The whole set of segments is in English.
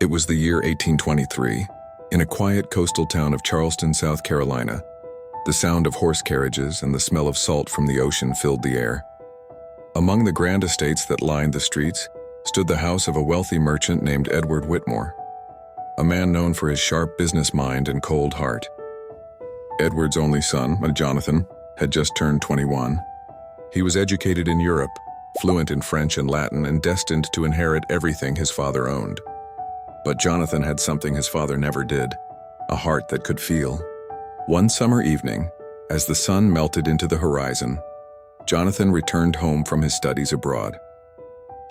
It was the year 1823. In a quiet coastal town of Charleston, South Carolina, the sound of horse carriages and the smell of salt from the ocean filled the air. Among the grand estates that lined the streets stood the house of a wealthy merchant named Edward Whitmore, a man known for his sharp business mind and cold heart. Edward's only son, Jonathan, had just turned 21. He was educated in Europe, fluent in French and Latin, and destined to inherit everything his father owned. But Jonathan had something his father never did, a heart that could feel. One summer evening, as the sun melted into the horizon, Jonathan returned home from his studies abroad.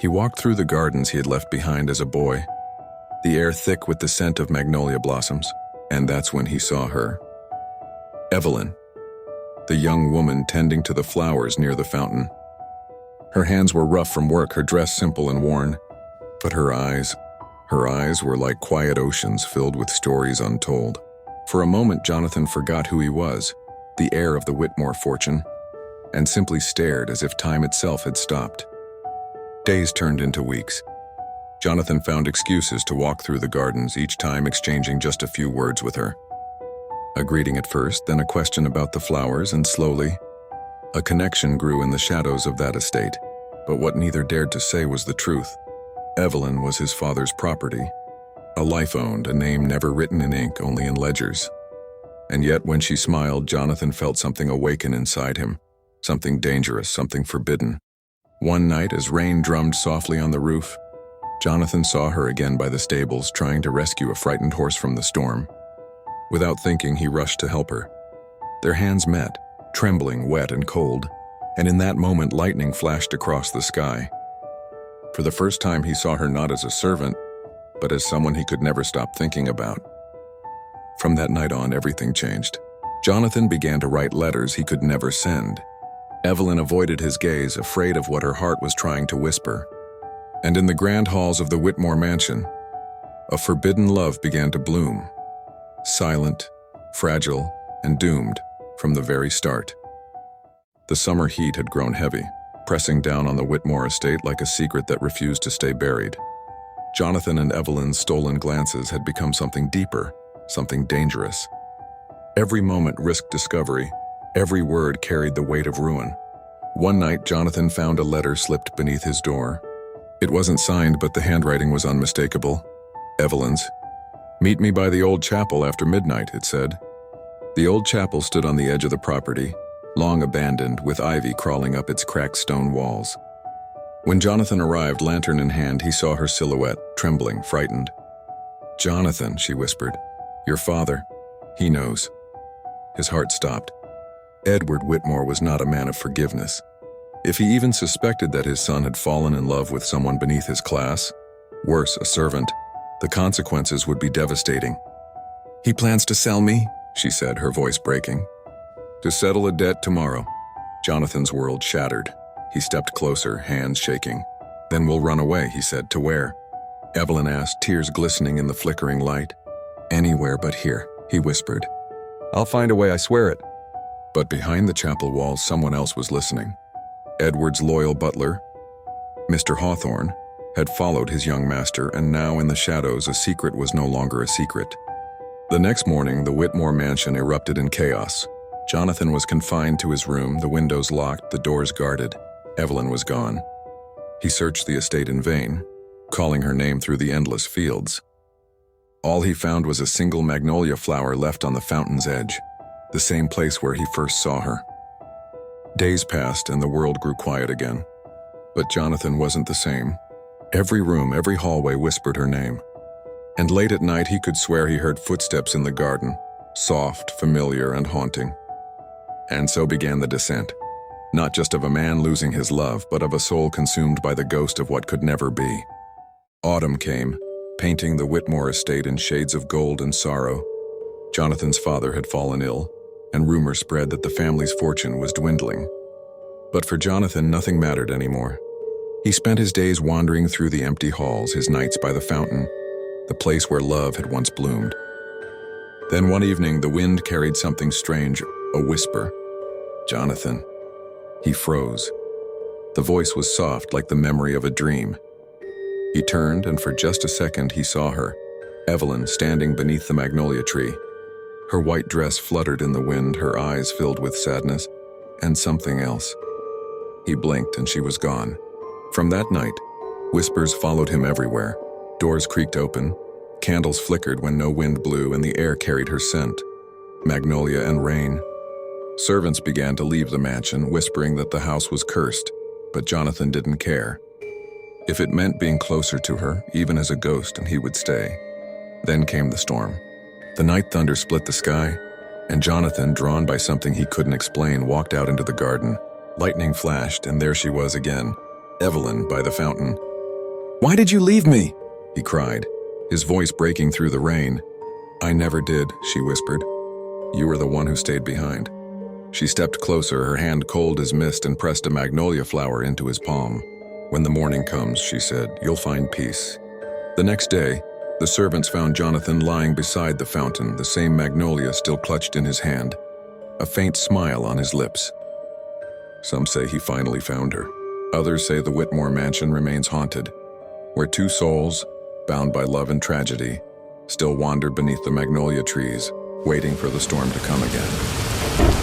He walked through the gardens he had left behind as a boy, the air thick with the scent of magnolia blossoms, and that's when he saw her. Evelyn, the young woman tending to the flowers near the fountain. Her hands were rough from work, her dress simple and worn, but her eyes were like quiet oceans filled with stories untold. For a moment, Jonathan forgot who he was, the heir of the Whitmore fortune, and simply stared as if time itself had stopped. Days turned into weeks. Jonathan found excuses to walk through the gardens, each time exchanging just a few words with her. A greeting at first, then a question about the flowers, and slowly, a connection grew in the shadows of that estate. But what neither dared to say was the truth. Evelyn was his father's property, a life owned, a name never written in ink, only in ledgers. And yet when she smiled, Jonathan felt something awaken inside him, something dangerous, something forbidden. One night, as rain drummed softly on the roof, Jonathan saw her again by the stables, trying to rescue a frightened horse from the storm. Without thinking, he rushed to help her. Their hands met, trembling, wet and cold, and in that moment lightning flashed across the sky. For the first time, he saw her not as a servant, but as someone he could never stop thinking about. From that night on, everything changed. Jonathan began to write letters he could never send. Evelyn avoided his gaze, afraid of what her heart was trying to whisper. And in the grand halls of the Whitmore mansion, a forbidden love began to bloom. Silent, fragile, and doomed from the very start. The summer heat had grown heavy, pressing down on the Whitmore estate like a secret that refused to stay buried. Jonathan and Evelyn's stolen glances had become something deeper, something dangerous. Every moment risked discovery. Every word carried the weight of ruin. One night, Jonathan found a letter slipped beneath his door. It wasn't signed, but the handwriting was unmistakable. Evelyn's. "Meet me by the old chapel after midnight," it said. The old chapel stood on the edge of the property, long abandoned, with ivy crawling up its cracked stone walls. When Jonathan arrived, lantern in hand, he saw her silhouette, trembling, frightened. "Jonathan," she whispered, "your father, he knows." His heart stopped. Edward Whitmore was not a man of forgiveness. If he even suspected that his son had fallen in love with someone beneath his class, worse, a servant, the consequences would be devastating. "He plans to sell me," she said, her voice breaking. "To settle a debt tomorrow." Jonathan's world shattered. He stepped closer, hands shaking. "Then we'll run away," he said. "To where?" Evelyn asked, tears glistening in the flickering light. "Anywhere but here," he whispered. "I'll find a way, I swear it." But behind the chapel walls, someone else was listening. Edward's loyal butler, Mr. Hawthorne, had followed his young master, and now in the shadows a secret was no longer a secret. The next morning, the Whitmore mansion erupted in chaos. Jonathan was confined to his room, the windows locked, the doors guarded. Evelyn was gone. He searched the estate in vain, calling her name through the endless fields. All he found was a single magnolia flower left on the fountain's edge, the same place where he first saw her. Days passed and the world grew quiet again. But Jonathan wasn't the same. Every room, every hallway whispered her name. And late at night he could swear he heard footsteps in the garden, soft, familiar, and haunting. And so began the descent, not just of a man losing his love, but of a soul consumed by the ghost of what could never be. Autumn came, painting the Whitmore estate in shades of gold and sorrow. Jonathan's father had fallen ill, and rumor spread that the family's fortune was dwindling. But for Jonathan, nothing mattered anymore. He spent his days wandering through the empty halls, his nights by the fountain, the place where love had once bloomed. Then one evening, the wind carried something strange, a whisper. "Jonathan." He froze. The voice was soft, like the memory of a dream. He turned, and for just a second he saw her, Evelyn, standing beneath the magnolia tree. Her white dress fluttered in the wind, her eyes filled with sadness, and something else. He blinked and she was gone. From that night, whispers followed him everywhere. Doors creaked open, candles flickered when no wind blew, and the air carried her scent, magnolia and rain. Servants began to leave the mansion, whispering that the house was cursed, but Jonathan didn't care. If it meant being closer to her, even as a ghost, and he would stay. Then came the storm. The night thunder split the sky, and Jonathan, drawn by something he couldn't explain, walked out into the garden. Lightning flashed, and there she was again, Evelyn by the fountain. "Why did you leave me?" he cried, his voice breaking through the rain. "I never did," she whispered. "You were the one who stayed behind." She stepped closer, her hand cold as mist, and pressed a magnolia flower into his palm. "When the morning comes," she said, "you'll find peace." The next day, the servants found Jonathan lying beside the fountain, the same magnolia still clutched in his hand, a faint smile on his lips. Some say he finally found her. Others say the Whitmore mansion remains haunted, where two souls, bound by love and tragedy, still wander beneath the magnolia trees, waiting for the storm to come again.